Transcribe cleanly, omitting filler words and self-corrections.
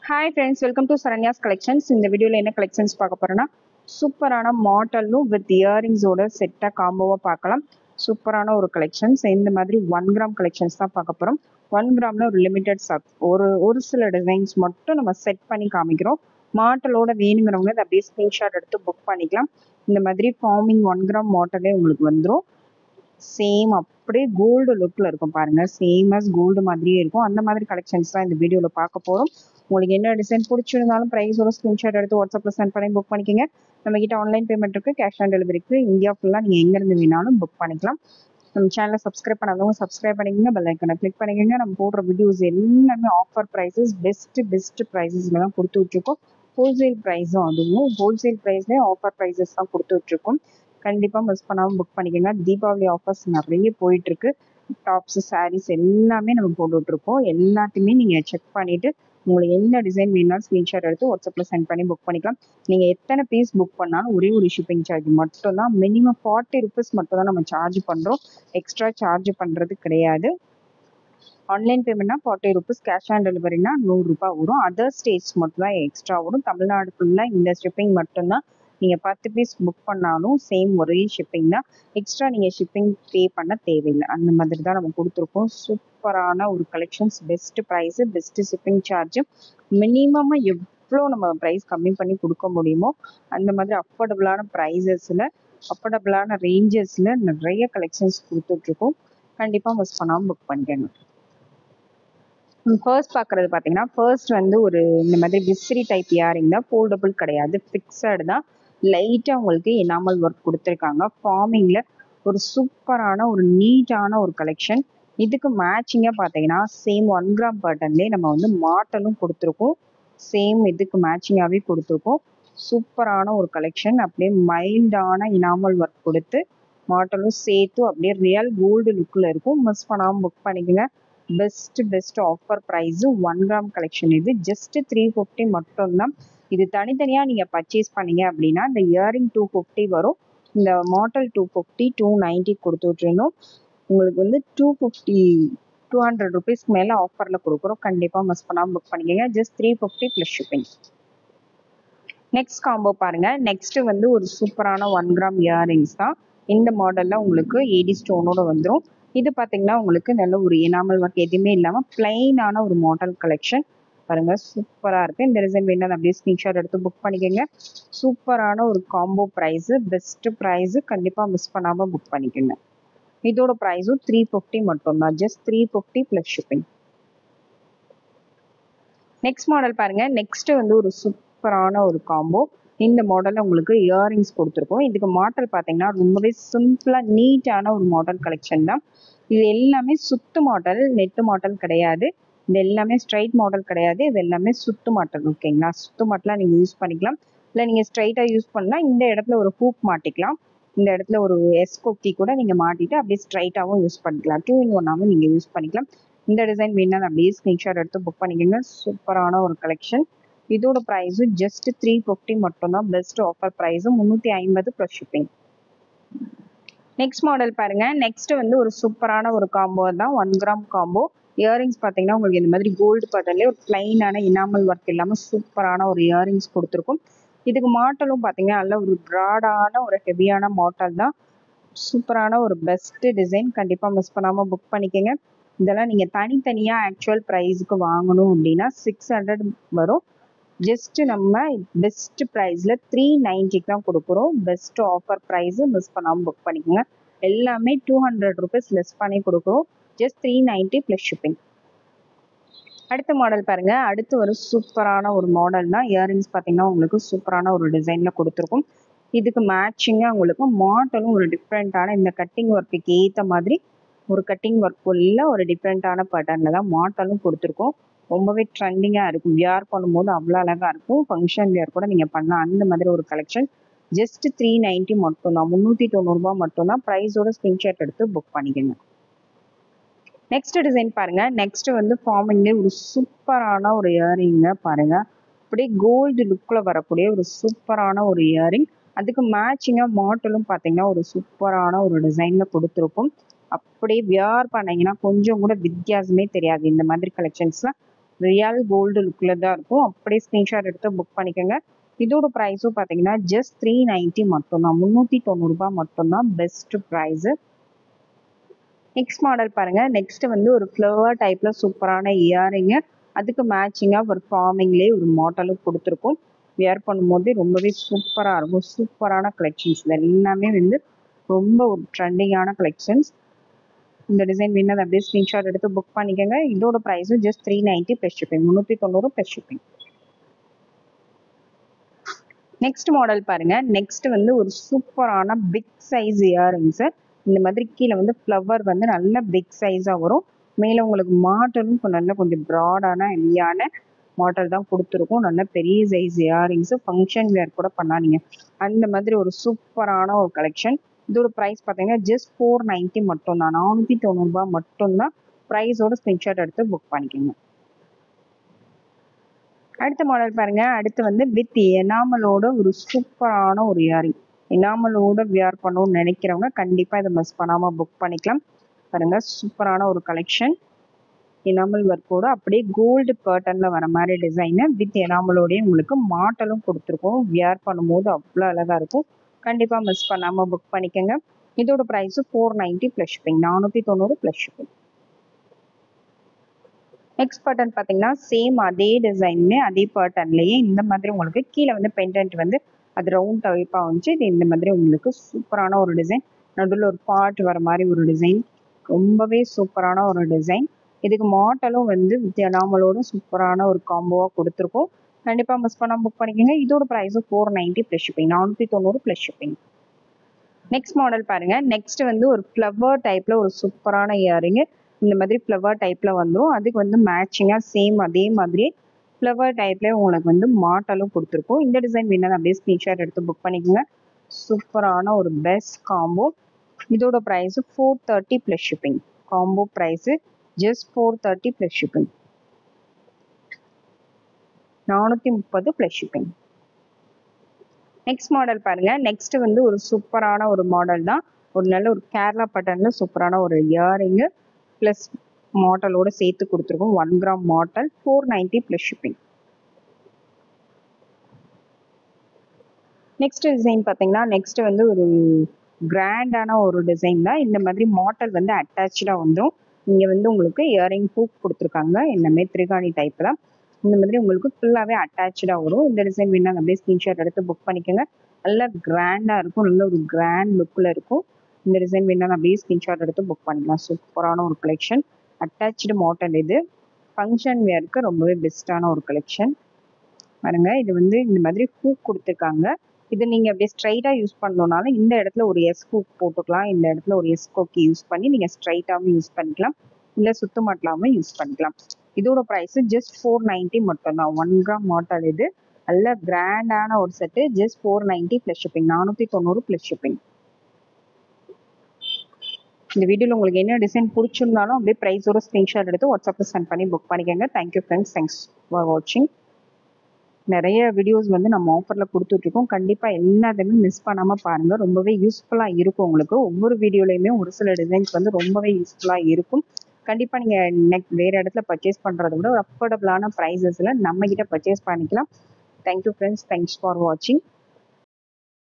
Hi friends, welcome to Saranya's collections. இந்த வீடியோவில் என்ன கலெக்ஷன்ஸ் பார்க்க போகிறோன்னா, சூப்பரான மாடலும் வித் இயரிங்ஸோட செட்டாக காம்போவாக பார்க்கலாம். சூப்பரான ஒரு கலெக்ஷன்ஸ். இந்த மாதிரி 1 கிராம் கலெக்ஷன்ஸ் தான் பார்க்க போகிறோம். 1 கிராமில் ஒரு லிமிடெட் ஒரு சில டிசைன்ஸ் மட்டும் நம்ம செட் பண்ணி காமிக்கிறோம். மாடலோட வேணுங்கிறவங்க அதை அப்படியே ஸ்க்ரீன்ஷாட் எடுத்து புக் பண்ணிக்கலாம். இந்த மாதிரி ஃபார்மிங் 1 கிராம் மாடலே உங்களுக்கு வந்துடும். சேம் அப்படியே கோல்டு லுக்கில் இருக்கும் பாருங்க. சேம் அஸ் கோல்டு மாதிரியே இருக்கும். அந்த மாதிரி கலெக்ஷன்ஸ் தான் இந்த வீடியோவில் பார்க்க போகிறோம். உங்களுக்கு என்ன டிசைன் பிடிச்சிருந்தாலும் ப்ரைஸோட ஸ்க்ரீன்ஷாட் எடுத்து வாட்ஸ்அப்பில் சென்ட் பண்ணி புக் பண்ணிக்கோங்க. நம்மகிட்ட ஆன்லைன் பேமெண்ட் இருக்குது, கேஷ் ஆன் டெலிவரிக்கு. இந்தியா ஃபுல்லாக நீங்கள் எங்கேருந்து வேணாலும் புக் பண்ணிக்கலாம். நம்ம சேனலை சப்ஸ்கிரைப் பண்ணாதவங்க சப்ஸ்கிரைப் பண்ணிக்கோங்க, பெல் ஐக்கனை கிளிக் பண்ணிக்கோங்க. நம்ம போடுற வீடியோஸ் எல்லாமே ஆஃபர் ப்ரைஸஸ், பெஸ்ட் ப்ரைஸஸில் தான் கொடுத்து விட்ருக்கோம். ஹோல்சேல் ப்ரைஸும், அதுவும் ஹோல்சேல் ப்ரைஸ்லேயே ஆஃபர் ப்ரைஸஸ் தான் கொடுத்து விட்ருக்கோம். கண்டிப்பாக மிஸ் பண்ணாமல் புக் பண்ணிக்கோங்க. தீபாவளி ஆஃபர்ஸ் நிறைய போயிட்டுருக்கு. டாப்ஸு, சாரீஸ் எல்லாமே நம்ம போட்டுட்ருக்கோம். எல்லாத்தையுமே நீங்கள் செக் பண்ணிவிட்டு உங்களுக்கு என்ன டிசைன் வேணாலும் ஸ்க்ரீன்ஷாட் எடுத்து வாட்ஸ்அப்பில் சென்ட் பண்ணி புக் பண்ணிக்கலாம். நீங்கள் எத்தனை பீஸ் புக் பண்ணாலும் ஒரே ஒரு ஷிப்பிங் சார்ஜ் மட்டும்தான். மினிமம் 40 ருபீஸ் மட்டும் தான் நம்ம சார்ஜ் பண்ணுறோம். எக்ஸ்ட்ரா சார்ஜ் பண்ணுறது கிடையாது. ஆன்லைன் பேமெண்ட்னா 40 ருபீஸ், கேஷ் ஆன் டெலிவரினா 100 ரூபாய் வரும். அதர் ஸ்டேட்ஸ் மட்டும் தான் எக்ஸ்ட்ரா வரும். தமிழ்நாடு ஃபுல்லாக இந்த ஷிப்பிங் மட்டும்தான். நீங்கள் 10 பீஸ் புக் பண்ணாலும் சேம் ஒரே ஷிப்பிங் தான். எக்ஸ்ட்ரா நீங்கள் ஷிப்பிங் பே பண்ண தேவையில்லை. அந்த மாதிரி தான் நம்ம கொடுத்துருக்கோம். சூப்பரான ஒரு collections, best price, best shipping charge. மினிமமாக எவ்வளோ நம்ம ப்ரைஸ் கம்மி பண்ணி கொடுக்க முடியுமோ அந்த மாதிரி அஃபோர்டபுளான ப்ரைஸஸில், அஃபோர்டபுளான ரேஞ்சஸில் நிறைய கலெக்ஷன்ஸ் கொடுத்துட்ருக்கோம். கண்டிப்பாக மிஸ் பண்ணாமல் புக் பண்ணிக்கோங்க. ஃபர்ஸ்ட் பார்க்குறது பார்த்தீங்கன்னா, ஃபர்ஸ்ட் வந்து ஒரு இந்த மாதிரி விசிறி டைப் இயரிங் தான். ஃபோல்டபுள் கிடையாது, ஃபிக்ஸடு தான். லைட்டாக உங்களுக்கு எனாமல் ஒர்க் கொடுத்துருக்காங்க. ஃபார்மிங்கில் ஒரு சூப்பரான ஒரு நீட்டான ஒரு கலெக்ஷன். இதுக்கு மேட்சிங்காக பார்த்தீங்கன்னா சேம் 1 கிராம் பேட்டர்ன்லேயே நம்ம வந்து மாட்டலும் கொடுத்துருக்கோம். சேம் இதுக்கு மேட்சிங்காகவே கொடுத்துருக்கோம். சூப்பரான ஒரு கலெக்ஷன். அப்படியே மைல்டான எனாமல் ஒர்க் கொடுத்து மாட்டலும் சேர்த்து அப்படியே ரியல் கோல்டு லுக்கில் இருக்கும். மிஸ் பண்ணாமல் புக் பண்ணிக்கோங்க. Best offer price 1 gram collection. இது ஜஸ்ட் 350 மட்டும்தான். இது தனித்தனியாக நீங்கள் பர்ச்சேஸ் பண்ணீங்க அப்படின்னா இந்த இயரிங் 250 வரும். இந்த மாடல் 250, 290 கொடுத்து விட்டுருந்தோம். உங்களுக்கு வந்து 200 ருபீஸ்க்கு மேலே ஆஃபரில் கொடுக்குறோம். கண்டிப்பாக மிஸ் பண்ணாமல் புக் பண்ணிக்கோங்க. Just 350 plus shipping. Next combo பாருங்கள். நெக்ஸ்ட்டு வந்து ஒரு சூப்பரான 1 கிராம் இயரிங்ஸ் தான். இந்த மாடலில் உங்களுக்கு ஏடி ஸ்டோனோட வந்துடும். இது பார்த்தீங்கன்னா உங்களுக்கு நல்ல ஒரு எனாமல் ஒர்க் எதுவுமே இல்லாமல் பிளைனான ஒரு மாடல் கலெக்ஷன். பாருங்கள், சூப்பராக இருக்குது. இந்த டிசைன் வேணும் அப்படியே ஸ்க்ரீன்ஷாட் எடுத்து புக் பண்ணிக்கோங்க. சூப்பரான ஒரு காம்போ ப்ரைஸு, பெஸ்ட்டு ப்ரைஸு. கண்டிப்பாக மிஸ் பண்ணாமல் புக் பண்ணிக்கோங்க. இதோட ப்ரைஸும் 350 மட்டும்தான். Just 350 plus shipping. Next model பாருங்கள். நெக்ஸ்ட்டு வந்து ஒரு சூப்பரான ஒரு காம்போ. இந்த மாடலில் உங்களுக்கு இயரிங்ஸ் கொடுத்துருக்கோம். இதுக்கு மாடல் பார்த்தீங்கன்னா ரொம்பவே சிம்பிளாக நீட்டான ஒரு மாடல் கலெக்ஷன் தான். இது எல்லாமே சுத்து மாடல், நெட்டு மாடல் கிடையாது. இது எல்லாமே ஸ்ட்ரைட் மாடல் கிடையாது. இது எல்லாமே சுத்து மாடல். ஓகேங்களா? சுத்து மாடலாக நீங்கள் யூஸ் பண்ணிக்கலாம். இல்லை நீங்கள் ஸ்ட்ரைட்டாக யூஸ் பண்ணால் இந்த இடத்துல ஒரு ஹூக் மாட்டிக்கலாம். இந்த இடத்துல ஒரு கொக்கி கூட நீங்கள் மாட்டிட்டு அப்படியே ஸ்ட்ரைட்டாகவும் யூஸ் பண்ணிக்கலாம். 2 in 1ஆகவும் நீங்கள் யூஸ் பண்ணிக்கலாம். இந்த டிசைன் வேணாலும் அப்படியே ஸ்க்ரீன்ஷாட் எடுத்து புக் பண்ணிக்கோங்க. சூப்பரான ஒரு கலெக்ஷன். இதோட ப்ரைஸு ஜஸ்ட் 350 மட்டும்தான். Best offer price 350 plus shipping. Next model பாருங்க. நெக்ஸ்ட் வந்து ஒரு சூப்பரான ஒரு காம்போ தான். 1 கிராம் காம்போ. இயரிங்ஸ் பார்த்தீங்கன்னா உங்களுக்கு இந்த மாதிரி கோல்டு பேட்டர்ன்லேயே ஒரு பிளைனான இனாமல் ஒர்க் இல்லாமல் சூப்பரான ஒரு இயரிங்ஸ் கொடுத்துருக்கும். இதுக்கு மாட்டலும் பார்த்தீங்கன்னா நல்ல ஒரு ப்ராடான ஒரு ஹெவியான மாட்டல் தான். சூப்பரான ஒரு பெஸ்ட்டு டிசைன். கண்டிப்பாக மிஸ் பண்ணாமல் புக் பண்ணிக்கோங்க. இதெல்லாம் நீங்கள் தனித்தனியாக ஆக்சுவல் ப்ரைஸுக்கு வாங்கணும் அப்படின்னா 600 வரும். ஜஸ்ட் நம்ம பெஸ்ட் ப்ரைஸில் 390 தான் கொடுக்குறோம். Best offer price. மிஸ் பண்ணாமல் புக் பண்ணிக்கோங்க. எல்லாமே 200 ருபீஸ் லெஸ் பண்ணி கொடுக்குறோம். Just 390 plus shipping. அடுத்த மாடல் பாருங்கள். அடுத்து ஒரு சூப்பரான ஒரு மாடல் தான். இயரிங்ஸ் பார்த்தீங்கன்னா உங்களுக்கு சூப்பரான ஒரு டிசைனில் கொடுத்துருக்கும். இதுக்கு மேட்சிங்காக உங்களுக்கு மாடலும் ஒரு டிஃப்ரெண்ட்டான இந்த கட்டிங் ஒர்க்குக்கு ஏற்ற மாதிரி ஒரு கட்டிங் ஒர்க் உள்ள ஒரு டிஃப்ரெண்ட்டான பேட்டர்னில் தான் மாடலும் கொடுத்துருக்கோம். ரொம்பவே ட்ரெண்டிங்காக இருக்கும். வியர் பண்ணும்போது அவ்வளோ அழகாக இருக்கும். ஃபங்க்ஷன் வியர் கூட நீங்கள் பண்ணலாம். அந்த மாதிரி ஒரு கலெக்ஷன். ஜஸ்ட் 390 மட்டும்தான். 390 ரூபா மட்டும்தான். ப்ரைஸோட ஸ்க்ரீன்ஷாட் எடுத்து புக் பண்ணிக்கோங்க. நெக்ஸ்ட் டிசைன் பாருங்கள். நெக்ஸ்ட் வந்து ஃபார்மிங்லேயே ஒரு சூப்பரான ஒரு இயரிங்க பாருங்கள். அப்படியே கோல்டு லுக்கில் வரக்கூடிய ஒரு சூப்பரான ஒரு இயரிங். அதுக்கு மேட்சிங்காக மாடலும் பார்த்தீங்கன்னா ஒரு சூப்பரான ஒரு டிசைனில் கொடுத்துருக்கும். அப்படியே வியர் பண்ணிங்கன்னா கொஞ்சம் கூட வித்தியாசமே தெரியாது. இந்த மாதிரி கலெக்ஷன்ஸ்லாம் ரியல் கோல்டு லுக்ல தான் இருக்கும். அப்படியே ஸ்கிரீன்ஷாட் எடுத்து புக் பண்ணிக்கோங்க. இதோட ப்ரைஸும் பார்த்தீங்கன்னா ஜஸ்ட் 390 மட்டும்தான், 390 ரூபாய் மட்டும்தான் பெஸ்ட் ப்ரைஸு. நெக்ஸ்ட் மாடல் பாருங்க. நெக்ஸ்ட் வந்து ஒரு ஃப்ளவர் டைப்ல சூப்பரான இயரிங்கு, அதுக்கு மேட்சிங்காக ஒரு ஃபார்மிங்லேயே ஒரு மாடலும் கொடுத்துருக்கும். வியர் பண்ணும்போது ரொம்பவே சூப்பராக இருக்கும். சூப்பரான கலெக்ஷன்ஸ் இது எல்லாமே வந்து ரொம்ப ஒரு ட்ரெண்டிங்கான கலெக்ஷன்ஸ். இந்த டிசைன் வேணும் அப்படியே ஸ்க்ரீன்ஷாட் எடுத்து புக் பண்ணிக்கோங்க. இதோட ப்ரைஸும் just 390 plus shipping, 390 plus shipping. Next model பாருங்க. நெக்ஸ்ட் வந்து ஒரு சூப்பரான பிக் சைஸ் இயரிங்ஸ். இந்த மாதிரி கீழே வந்து ஃப்ளவர் வந்து நல்ல பிக் சைஸாக வரும். மேலே உங்களுக்கு மாடலும் நல்ல கொஞ்சம் ப்ராடான ஹெவியான மாடல் தான் கொடுத்துருக்கும். நல்ல பெரிய சைஸ் இயரிங்ஸ், ஃபங்க்ஷன் வேர் கூட பண்ணாதீங்க அந்த மாதிரி ஒரு சூப்பரான ஒரு கலெக்ஷன். இதோட ப்ரைஸ் பார்த்தீங்கன்னா ஜஸ்ட் 490 மட்டும்தான், 490 ரூபாய் மட்டும்தான். ப்ரைஸோட ஸ்க்ரீன்ஷாட் எடுத்து புக் பண்ணிக்கோங்க. அடுத்த மாடல் பாருங்க. அடுத்து வந்து வித் எனாமலோட ஒரு சூப்பரான ஒரு இயரிங். எனாமலோட வியர் பண்ணணும்னு நினைக்கிறவங்க கண்டிப்பாக இதை மிஸ் பண்ணாமல் புக் பண்ணிக்கலாம். பாருங்க சூப்பரான ஒரு கலெக்ஷன். எனாமல் ஒர்க்கோட அப்படியே கோல்டு பேட்டர்னில் வர மாதிரி டிசைனு வித் எனாமலோடய உங்களுக்கு மாட்டலும் கொடுத்துருக்கோம். வியர் பண்ணும்போது அவ்வளோ அழகாக இருக்கும். கண்டிப்பாக மிஸ் பண்ணாமல் புக் பண்ணிக்கோங்க. இதோட price 490 plus shipping, 490 plus shipping. Next pattern பார்த்தீங்கன்னா சேம் அதே டிசைன்லேயே அதே பேட்டர்ன்லேயே இந்த மாதிரி உங்களுக்கு கீழே வந்து பெண்டன்ட் வந்து அது ரவுண்ட் டைப்பாக வந்துச்சு. இது இந்த மாதிரி உங்களுக்கு சூப்பரான ஒரு டிசைன், நடுவில் ஒரு பாட் வர மாதிரி ஒரு டிசைன், ரொம்பவே சூப்பரான ஒரு டிசைன். இதுக்கு மாடலும் வந்து வித் எனாமலோட சூப்பரான ஒரு காம்போவாக கொடுத்துருக்கோம். கண்டிப்பாக மிஸ் பண்ணாமல் புக் பண்ணிக்கோங்க. இதோட ப்ரைஸும் 490 plus shipping, 490 plus shipping. Next model பாருங்க. நெக்ஸ்ட் வந்து ஒரு ஃப்ளவர் டைப்ல ஒரு சூப்பரான இயரிங். இந்த மாதிரி ஃப்ளவர் டைப்ல வந்துடும். அதுக்கு வந்து மேட்சிங்காக சேம் அதே மாதிரி ஃப்ளவர் டைப்ல உங்களுக்கு வந்து மாட்டலும் கொடுத்துருக்கோம். இந்த டிசைன் வேணும் அப்படியே ஸ்க்ரீன்ஷாட் எடுத்து புக் பண்ணிக்கோங்க. சூப்பரான ஒரு பெஸ்ட் காம்போ. இதோட price 430 plus shipping. Combo price just 430 plus shipping, 430 plus shipping. Next model பாருங்க. நெக்ஸ்ட் வந்து ஒரு சூப்பரான ஒரு மாடல் தான். ஒரு நல்ல ஒரு கேரளா பட்டன்ல சூப்பரான ஒரு இயரிங்கு ப்ளஸ் மாடலோட சேர்த்து கொடுத்துருக்கோம். 1 gram model, 490 plus shipping. Next design பார்த்தீங்கன்னா நெக்ஸ்ட் வந்து ஒரு கிராண்டான ஒரு டிசைன் தான். இந்த மாதிரி மாடல் வந்து அட்டாச்சாக வந்துடும். இங்கே வந்து உங்களுக்கு இயரிங் ஹூக் கொடுத்துருக்காங்க. எல்லாமே திரிகாணி டைப் தான். இந்த மாதிரி உங்களுக்கு ஃபுல்லாகவே அட்டாச்சாக வரும். இந்த டிசைன் வேணால் அப்படியே ஸ்க்ரீன்ஷாட் எடுத்து புக் பண்ணிக்கோங்க. நல்லா கிராண்டாக இருக்கும், நல்ல ஒரு கிராண்ட் லுக்கில் இருக்கும். இந்த டிசைன் வேணால் அப்படியே ஸ்க்ரீன்ஷாட் எடுத்து புக் பண்ணிக்கலாம். சூப்பரான ஒரு கலெக்ஷன், அட்டாச்சு மாடல். இது ஃபங்க்ஷன் வேருக்கு ரொம்பவே பெஸ்ட்டான ஒரு கலெக்ஷன். பாருங்க, இது வந்து இந்த மாதிரி ஹூக் கொடுத்துருக்காங்க. இது நீங்கள் அப்படியே ஸ்ட்ரைட்டாக யூஸ் பண்ணணுன்னாலும் இந்த இடத்துல ஒரு எஸ் ஹூக் போட்டுக்கலாம். இந்த இடத்துல ஒரு எஸ் ஹூக் யூஸ் பண்ணி நீங்கள் ஸ்ட்ரைட்டாகவும் யூஸ் பண்ணிக்கலாம், இல்லை சுத்து மாட்டலாமல் யூஸ் பண்ணிக்கலாம். இதோட ப்ரைஸு ஜஸ்ட் 490 மட்டும்தான். 1 கிராம் மாடல். இது நல்ல கிராண்டான ஒரு set. Just 490 plus shipping, 490 plus shipping. இந்த வீடியோவில் உங்களுக்கு என்ன டிசைன் பிடிச்சிருந்தாலும் அப்படியே ப்ரைஸோட ஸ்க்ரீன்ஷாட் எடுத்து வாட்ஸ்அப்பில் சென்ட் பண்ணி புக் பண்ணிக்கோங்க. தேங்க்யூ ஃப்ரெண்ட்ஸ், தேங்க்ஸ் ஃபார் வாட்சிங். நிறைய வீடியோஸ் வந்து நம்ம ஆஃபரில் கொடுத்துட்ருக்கோம். கண்டிப்பாக எல்லாத்தையுமே மிஸ் பண்ணாமல் பாருங்கள். ரொம்பவே யூஸ்ஃபுல்லாக இருக்கும் உங்களுக்கு. ஒவ்வொரு வீடியோலையுமே ஒரு சில டிசைன்ஸ் வந்து ரொம்பவே யூஸ்ஃபுல்லாக இருக்கும். கண்டிப்பாக நீங்கள் வேறு இடத்துல பர்ச்சேஸ் பண்ணுறத விட ஒரு அஃபோர்டபுளான ப்ரைஸஸில் நம்மக்கிட்ட பர்ச்சேஸ் பண்ணிக்கலாம். தேங்க்யூ ஃப்ரெண்ட்ஸ், தேங்க்ஸ் ஃபார் வாட்சிங்.